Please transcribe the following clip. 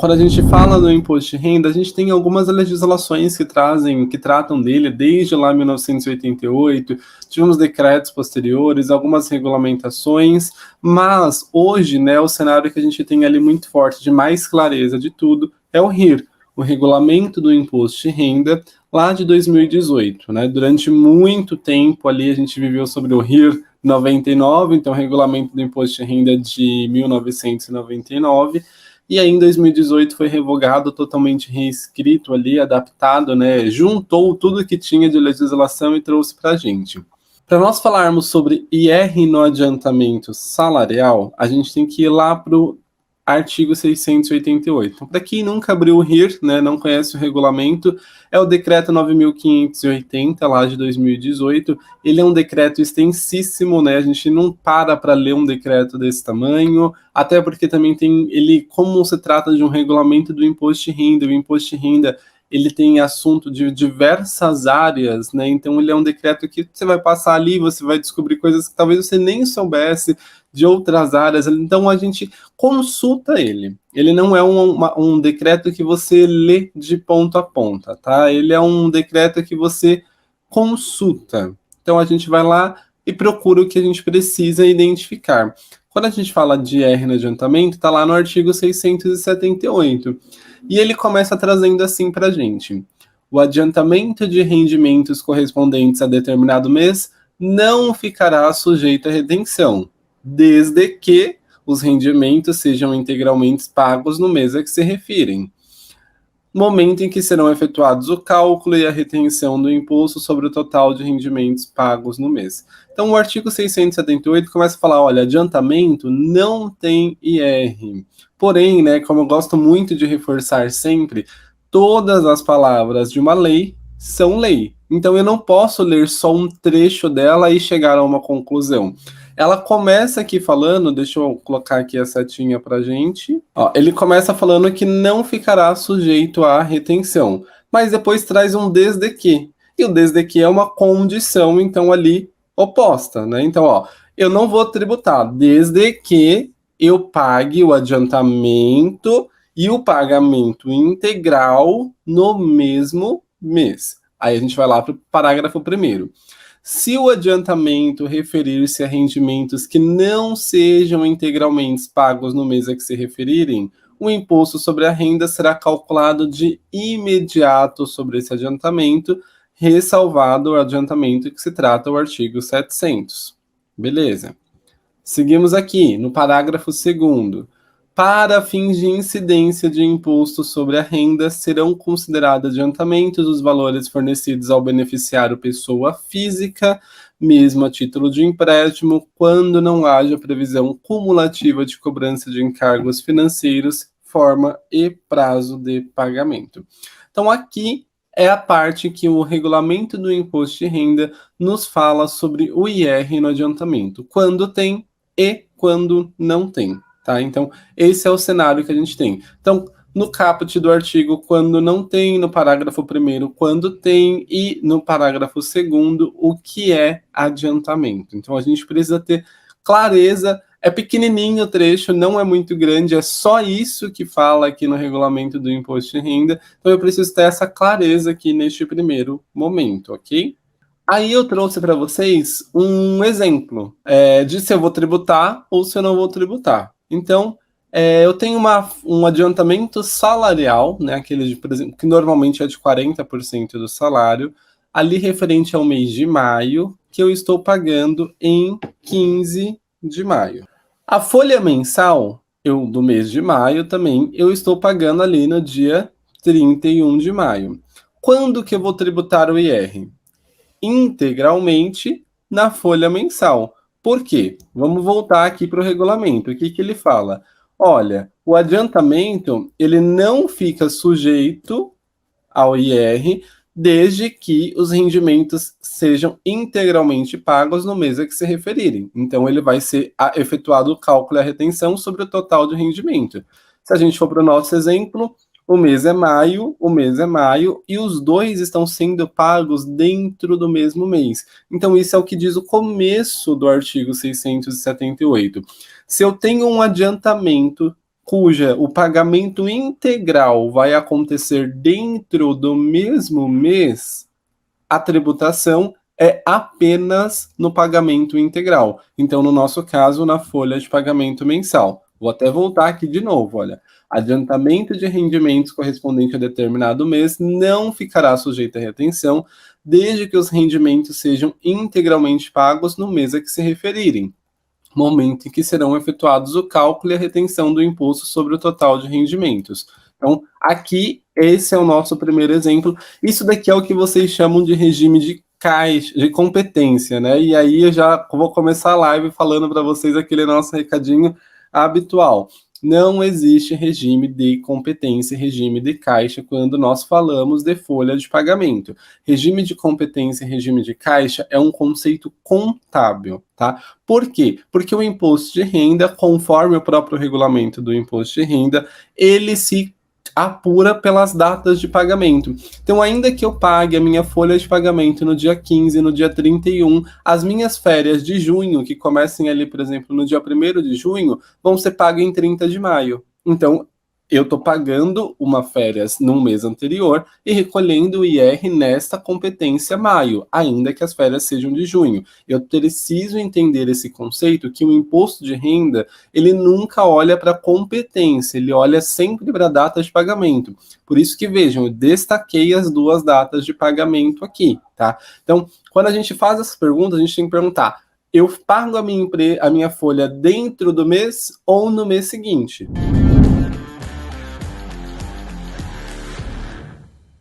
quando a gente fala do imposto de renda, a gente tem algumas legislações que tratam dele desde lá 1988, tivemos decretos posteriores, algumas regulamentações, mas hoje, né, o cenário que a gente tem ali muito forte, de mais clareza de tudo, é o RIR, o Regulamento do Imposto de Renda, lá de 2018, né? Durante muito tempo ali a gente viveu sobre o RIR 99, então o Regulamento do Imposto de Renda de 1999, e aí em 2018 foi revogado, totalmente reescrito ali, adaptado, né? Juntou tudo que tinha de legislação e trouxe para a gente. Para nós falarmos sobre IR no adiantamento salarial, a gente tem que ir lá para o artigo 688. Para quem nunca abriu o RIR, né, não conhece o regulamento, é o decreto 9.580, lá de 2018. Ele é um decreto extensíssimo, né? A gente não para ler um decreto desse tamanho, até porque também tem ele, como se trata de um regulamento do imposto de renda, o imposto de renda ele tem assunto de diversas áreas, né? Então ele é um decreto que você vai passar ali, você vai descobrir coisas que talvez você nem soubesse de outras áreas. Então a gente consulta ele. Ele não é um decreto que você lê de ponta a ponta, tá? Ele é um decreto que você consulta. Então a gente vai lá e procura o que a gente precisa identificar. Quando a gente fala de IR no adiantamento, está lá no artigo 678. E ele começa trazendo assim para a gente: o adiantamento de rendimentos correspondentes a determinado mês não ficará sujeito à retenção, desde que os rendimentos sejam integralmente pagos no mês a que se referem, momento em que serão efetuados o cálculo e a retenção do imposto sobre o total de rendimentos pagos no mês. Então, o artigo 678 começa a falar, olha, adiantamento não tem IR. Porém, né, como eu gosto muito de reforçar sempre, todas as palavras de uma lei são lei. Então, eu não posso ler só um trecho dela e chegar a uma conclusão. Ela começa aqui falando, deixa eu colocar aqui a setinha pra gente. Ó, ele começa falando que não ficará sujeito à retenção, mas depois traz um desde que. E o desde que é uma condição, então, ali oposta, né? Então, ó, eu não vou tributar desde que eu pague o adiantamento e o pagamento integral no mesmo mês. Aí a gente vai lá para o parágrafo 1º. Se o adiantamento referir-se a rendimentos que não sejam integralmente pagos no mês a que se referirem, o imposto sobre a renda será calculado de imediato sobre esse adiantamento, ressalvado o adiantamento que se trata o artigo 700. Beleza. Seguimos aqui, no parágrafo 2º. Para fins de incidência de imposto sobre a renda, serão considerados adiantamentos os valores fornecidos ao beneficiário pessoa física, mesmo a título de empréstimo, quando não haja previsão cumulativa de cobrança de encargos financeiros, forma e prazo de pagamento. Então, aqui é a parte que o regulamento do imposto de renda nos fala sobre o IR no adiantamento, quando tem e quando não tem. Tá? Então, esse é o cenário que a gente tem. Então, no caput do artigo, quando não tem, no parágrafo 1º, quando tem, e no parágrafo 2º, o que é adiantamento. Então, a gente precisa ter clareza. É pequenininho o trecho, não é muito grande, é só isso que fala aqui no regulamento do imposto de renda. Então, eu preciso ter essa clareza aqui neste primeiro momento, ok? Aí eu trouxe para vocês um exemplo de se eu vou tributar ou se eu não vou tributar. Então, eu tenho um adiantamento salarial, né, aquele, por exemplo, que normalmente é de 40% do salário, ali referente ao mês de maio, que eu estou pagando em 15 de maio. A folha mensal do mês de maio também eu estou pagando ali no dia 31 de maio. Quando que eu vou tributar o IR? Integralmente na folha mensal. Por quê? Vamos voltar aqui para o regulamento. O que ele fala? Olha, o adiantamento ele não fica sujeito ao IR desde que os rendimentos sejam integralmente pagos no mês a que se referirem. Então, ele vai ser efetuado o cálculo e a retenção sobre o total de rendimento. Se a gente for para o nosso exemplo, o mês é maio, e os dois estão sendo pagos dentro do mesmo mês. Então, isso é o que diz o começo do artigo 678. Se eu tenho um adiantamento cuja o pagamento integral vai acontecer dentro do mesmo mês, a tributação é apenas no pagamento integral. Então, no nosso caso, na folha de pagamento mensal. Vou até voltar aqui de novo, olha. Adiantamento de rendimentos correspondente a determinado mês não ficará sujeito à retenção, desde que os rendimentos sejam integralmente pagos no mês a que se referirem, momento em que serão efetuados o cálculo e a retenção do imposto sobre o total de rendimentos. Então, aqui, esse é o nosso primeiro exemplo. Isso daqui é o que vocês chamam de regime de caixa, de competência, né? E aí eu já vou começar a live falando para vocês aquele nosso recadinho habitual. Não existe regime de competência e regime de caixa quando nós falamos de folha de pagamento. Regime de competência e regime de caixa é um conceito contábil, tá? Por quê? Porque o imposto de renda, conforme o próprio regulamento do imposto de renda, ele se apura pelas datas de pagamento. Então, ainda que eu pague a minha folha de pagamento no dia 15, no dia 31, as minhas férias de junho, que comecem ali, por exemplo, no dia 1º de junho, vão ser pagas em 30 de maio. Então, eu estou pagando uma férias no mês anterior e recolhendo o IR nesta competência maio, ainda que as férias sejam de junho. Eu preciso entender esse conceito que o imposto de renda, ele nunca olha para competência, ele olha sempre para a data de pagamento. Por isso que, vejam, eu destaquei as duas datas de pagamento aqui, tá? Então, quando a gente faz essas perguntas, a gente tem que perguntar, eu pago a minha folha dentro do mês ou no mês seguinte?